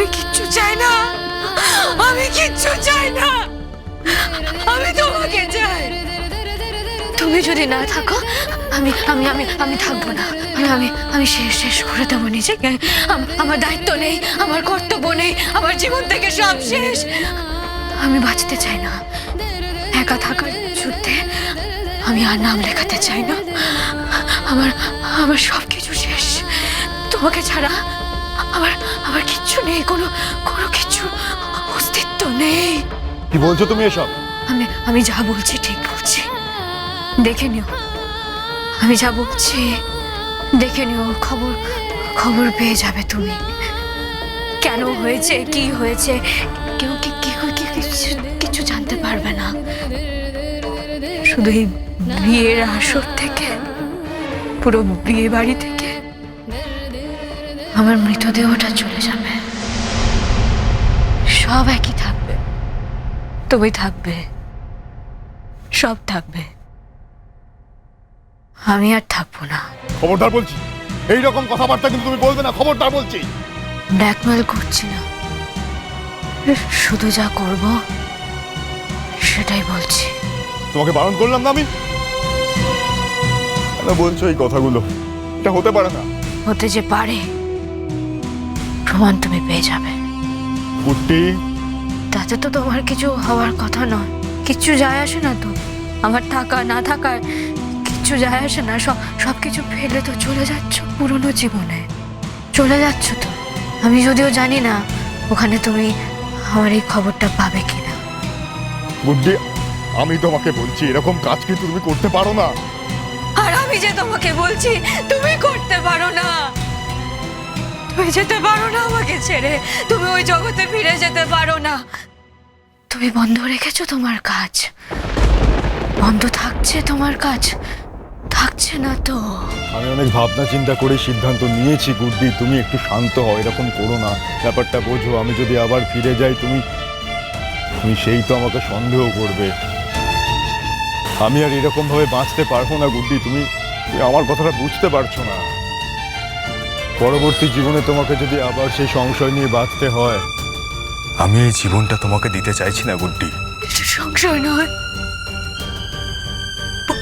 আমি কিচ্ছু চাই না, আমি কিচ্ছু চাই না, আমি তোমাকে চাই। তুমি যদি না থাকো আমি আমি আমি আমি থাকবো না। আমি আমি শেষ শেষ করে দেবো নিজেকে। আমার দায়িত্ব নেই, আমার কর্তব্য নেই, আমার জীবন থেকে সব শেষ। আমি বাঁচতে চাই না। একা থাকার যুদ্ধে আমি আর নাম লেখাতে চাই না। আমার আমার সবকিছু শেষ। তোমাকে ছাড়া আমার আমার কিচ্ছু নেই, কোনো কোনো কিছু অস্তিত্ব নেই। কি বলছো তুমি এসব? আমি আমি যা বলছি ঠিক বলছি, দেখে নিও। আমি যা বলছি দেখে নিও, খবর খবর পেয়ে যাবে তুমি। কেন হয়েছে, কি হয়েছে, কেউ কি কিছু জানতে পারবে না। শুধু এই বিয়ের আসর থেকে, পুরো বিয়ে বাড়ি থেকে আমার মৃতদেহটা চলে যাবে। সব একই থাকবে, তুমি থাকবে, সব থাকবে, আমি আর থাকবো না। খবরদার বলছি, এইরকম কথাবার্তা কিন্তু তুমি বলবে না, খবরদার বলছি। ব্ল্যাকমেল করছি না, শুধু যা করব সেটাই বলছি। তোমাকে বারণ করলাম না আমি? কেন বলছো এই কথাগুলো? এটা হতে পারে না। হতে যে পারে, প্রমাণ তুমি পেয়ে যাবে। কুট্টি, তাতে তো তোমার কিছু হওয়ার কথা নয়, কিচ্ছু যায় আসে না তো। আমার থাকা না থাকার কিচ্ছু যায় আসে না। সব কিছু ফেলে তো চলে যাচ্ছ পুরনো জীবনে, চলে যাচ্ছ তো। আমি যদিও জানি না ওখানে তুমি আমার এই খবরটা পাবে কিনা। কুট্টি, আমি তোমাকে বলছি এরকম কাজ কিন্তু তুমি করতে পারো না। আর আমি যে তোমাকে বলছি তুমি করতে পারো না। তুমি যেতে পারো না আমাকে ছেড়ে, তুমি ওই জগতে ফিরে যেতে পারো না। তুমি বন্ধ রেখেছো তোমার কাজ, বন্ধ থাকছে তোমার কাজ, থাকছে না তো। আমি অনেক ভাবনা চিন্তা করে সিদ্ধান্ত নিয়েছি গুড্ডি, তুমি একটু শান্ত হও, এরকম করো না, ব্যাপারটা বোঝো। আমি যদি আবার ফিরে যাই তুমি তুমি সেই তো আমাকে সন্দেহ করবে। আমি আর এরকম ভাবে বাঁচতে পারবো না গুড্ডি, তুমি আমার কথাটা বুঝতে পারছো না। পরবর্তী জীবনে তোমাকে যদি আবার সেই সংশয় নিয়ে বাঁচতে হয়, আমি এই জীবনটা তোমাকে দিতে চাইছি না গুড্ডি। এটা সংশয় নয়,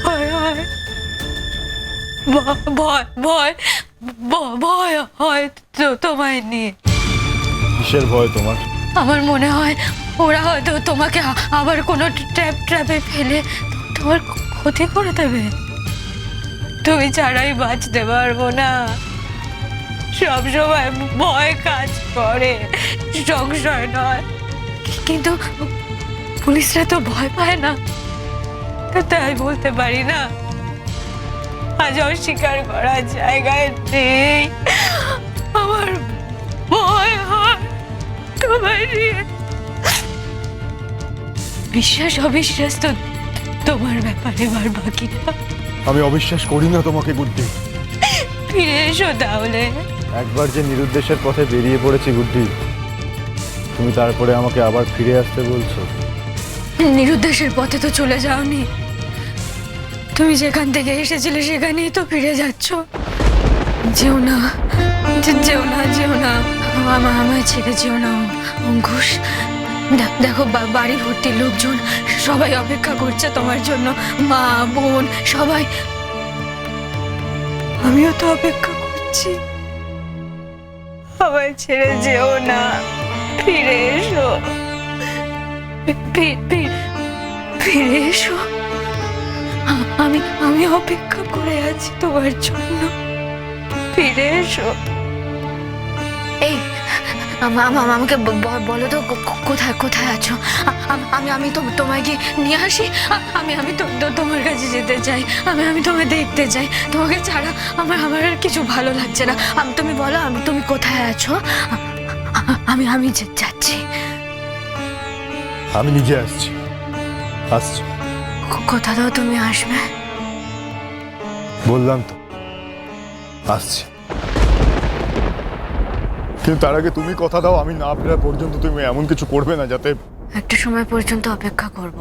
ভয় হয়, ভয় ভয় ভয় হয় তো তোমায় নিয়ে। কিসের ভয় তোমার? আমার মনে হয় ওরা হয়তো তোমাকে আবার কোনো ট্র্যাপে ফেলে তোমার ক্ষতি করে দেবে। তুমি ছাড়াই বাঁচতে পারবো না। সব সময় ভয় কাজ করে, সংশয় নয়। কিন্তু পুলিশরা তো ভয় পায় না, তাই বলতে পারি না। আজ অস্বীকার করার জায়গায় নেই। আমার ভয় হয় তোমায় নিয়ে। বিশ্বাস অবিশ্বাস তো তোমার ব্যাপারে বার বাকি না। আমি অবিশ্বাস করি না তোমাকে গুড্ডি। ফিরে এসো তাহলে। একবার যে নিরুদ্দেশের পথে বেরিয়ে পড়েছি গুড্ডি, তুমি তারপরে আমাকে আবার ফিরে আসতে বলছো? নিরুদ্দেশের পথে তো চলে যাওনি, তুমি যেখান থেকে এসেছিলে সেখানেই তো ফিরে যাচ্ছ। যেও না, যেও না, যেও না, আমায় ছেড়ে যেও না অঙ্কুশ। দেখো বাড়ি ভর্তি লোকজন, সবাই অপেক্ষা করছে তোমার জন্য, মা বোন সবাই। আমিও তো অপেক্ষা করছি। আমায় ছেড়ে যেও না, ফিরে এসো, ফিরে এসো। আমি অপেক্ষা করে আছি তোমার জন্য, ফিরে এসো। এই আমাকে বলো তো কোথায় কোথায় আছো? আমি তোমায় গিয়ে নিয়ে আসি। আমি তোমার কাছে যেতে চাই, আমি তোমায় দেখতে চাই। তোমাকে ছাড়া আমার আর কিছু ভালো লাগছে না। তুমি বলো তুমি কোথায় আছো? আমি যাচ্ছি। আমি নিজে আসছি। কথা দাও তুমি আসবে। বললাম তো আসছি, কিন্তু তার আগে তুমি কথা দাও আমি না ফেরা পর্যন্ত তুমি এমন কিছু করবে না যাতে। একটা সময় পর্যন্ত অপেক্ষা করব,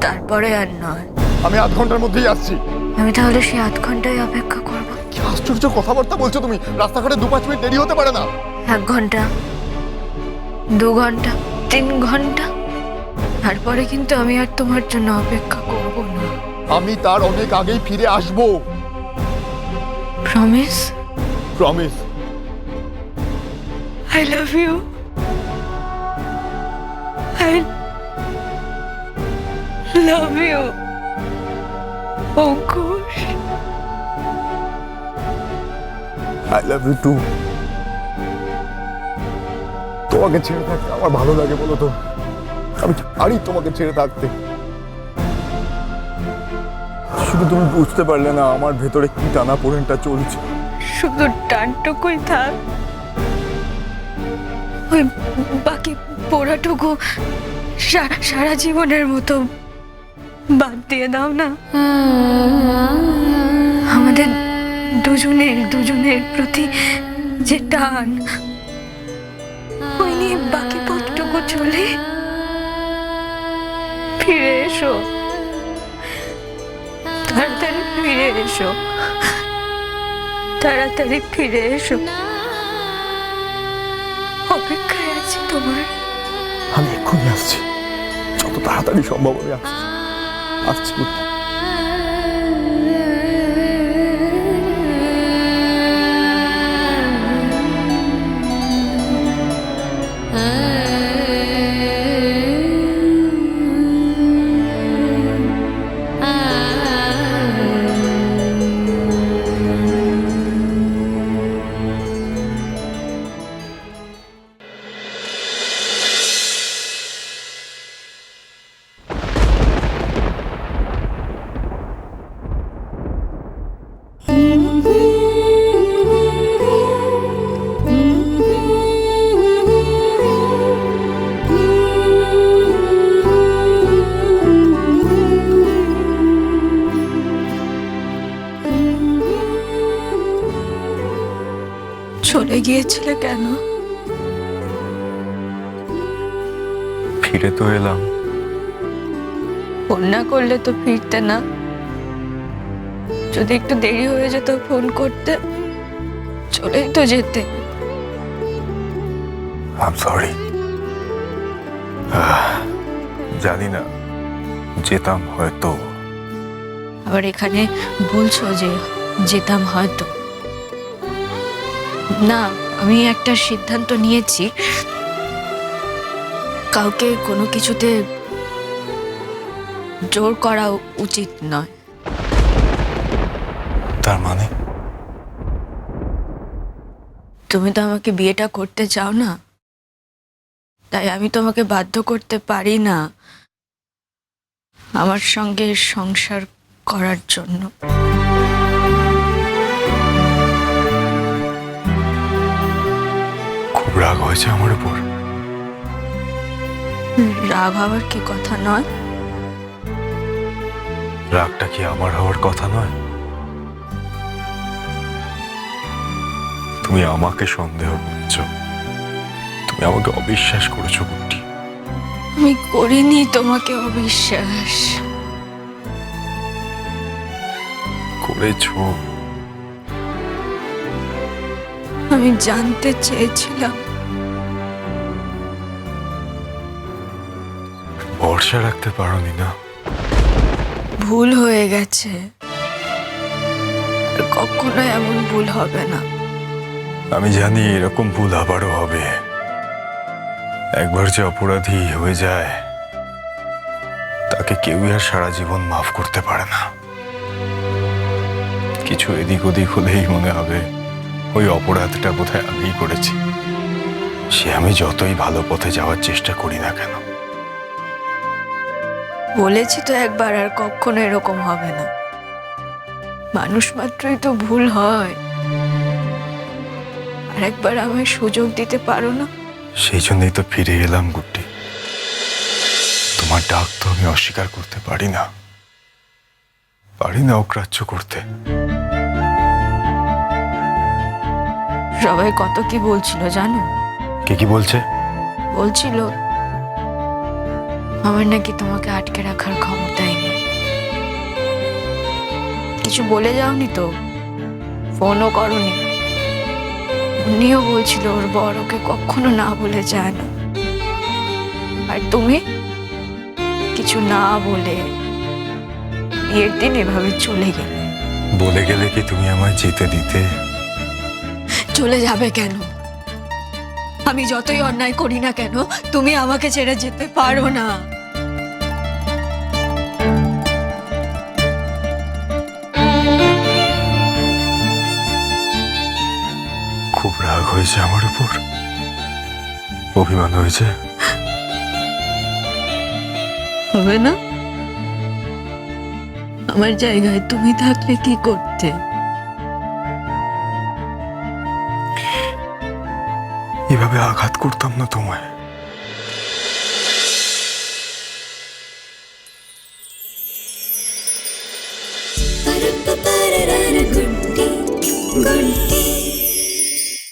তারপরে আর নয়। আমি আধ ঘন্টার মধ্যেই আসছি। আমি তাহলে সেই আধ ঘন্টায় অপেক্ষা করবো। কি আশ্চর্য আশ্চর্য কথাবার্তা বলছো তুমি। রাস্তাঘাটে 2-5 মিনিট দেরি হতে পারে না? 1 ঘন্টা, 2 ঘন্টা, 3 ঘন্টা, তারপরে কিন্তু আমি আর তোমার জন্য অপেক্ষা করব না। আমি তার অনেক আগেই ফিরে আসবো। Promise? Promise. I love you. I love you. Ankush. I love you too. তোমাকে ছেড়ে থাকতে আমার ভালো লাগে বলো তো? আমি পারি তোমাকে ছেড়ে থাকতে। শুধু তুমি বুঝতে পারলে না আমার ভেতরে কি টানা পোড়েনটা চলছে। শুধু টানটুকুই থাক, ওই বাকি পোড়াটুকু সারা জীবনের মতো বাদ দিয়ে দাও না। আমাদের দুজনের প্রতি যে টান, ওই নিয়ে বাকি পথটুকু চলে। ফিরে এসো, তাড়াতাড়ি ফিরে এসো, তাড়াতাড়ি ফিরে এসো। অপেক্ষায় আছি তোমার। আমি এক্ষুনি আসছি, যত তাড়াতাড়ি সম্ভব আমি আসছি। আসছি কুট্টি। চলে গিয়েছিলে কেন? ফিরে তো এলাম। ফোন না করলে তো ফিরতে না। যদি একটু দেরি হয়ে যেত ফোন করতে, চলেই তো যেতে। I am sorry. জানি না, যেতাম হয়তো। আবার এখানে বলছো যে যেতাম হয়তো। না, আমি একটা সিদ্ধান্ত নিয়েছি, কাউকে কোনো কিছুতে জোর করা উচিত নয়। তার মানে? তুমি তো আমাকে বিয়েটা করতে চাও না, তাই আমি তোমাকে বাধ্য করতে পারি না আমার সঙ্গে সংসার করার জন্য। খুব রাগ হয়েছে আমার উপর? রাগ হওয়ার কি কথা নয়। রাগটা কি আমার হওয়ার কথা নয়? তুমি আমাকে সন্দেহ করছো, তুমি আমাকে অবিশ্বাস করেছো কুট্টি। আমি করিনি তোমাকে অবিশ্বাস। করেছো। আমি জানতে চেয়েছিলাম। ভরসা রাখতে পারোনি না? ভুল হয়ে গেছে, আর কখনো এমন ভুল হবে না। আমি জানি এরকম ভুল আবারও হবে। একবার যে অপরাধী হয়ে যায় তাকে কেউই আর সারা জীবন মাফ করতে পারে না। কিছু এদিক ওদিক হলেই মনে হবে ওই অপরাধটা বোধহয় আমিই করেছি। সে আমি যতই ভালো পথে যাওয়ার চেষ্টা করি না কেন। বলেছি তো একবার, আর কখনো এরকম হবে না। মানুষ মাত্রই তো ভুল হয়। আর একবার আমায় সুযোগ দিতে পারো না? সেই জন্যই তো ফিরে এলাম গুড্ডি। তোমার ডাক তো আমি অস্বীকার করতে পারি না, পারি না অগ্রাহ্য করতে। সবাই কত কি বলছিল জানো? কে কি বলছে? বলছিল আমার নাকি তোমাকে আটকে রাখার ক্ষমতাই নেই। কিছু বলে যাওনি তো? ফোনও করনি। উনিও বলছিল ওর বর ওকে কখনো না বলে যায় না। আর তুমি কিছু না বলে বিয়ের দিন এভাবে চলে গেলে। বলে গেলে কি তুমি আমায় যেতে দিতে? চলে যাবে কেন? আমি যতই অন্যায় করি না কেন, তুমি আমাকে ছেড়ে যেতে পারো না। খুব রাগ হয়েছে আমার উপর? অভিমান হয়েছে? হবে না? আমার জায়গায় তুমি থাকলে কি করতে? এভাবে আঘাত করতাম না তোমায়।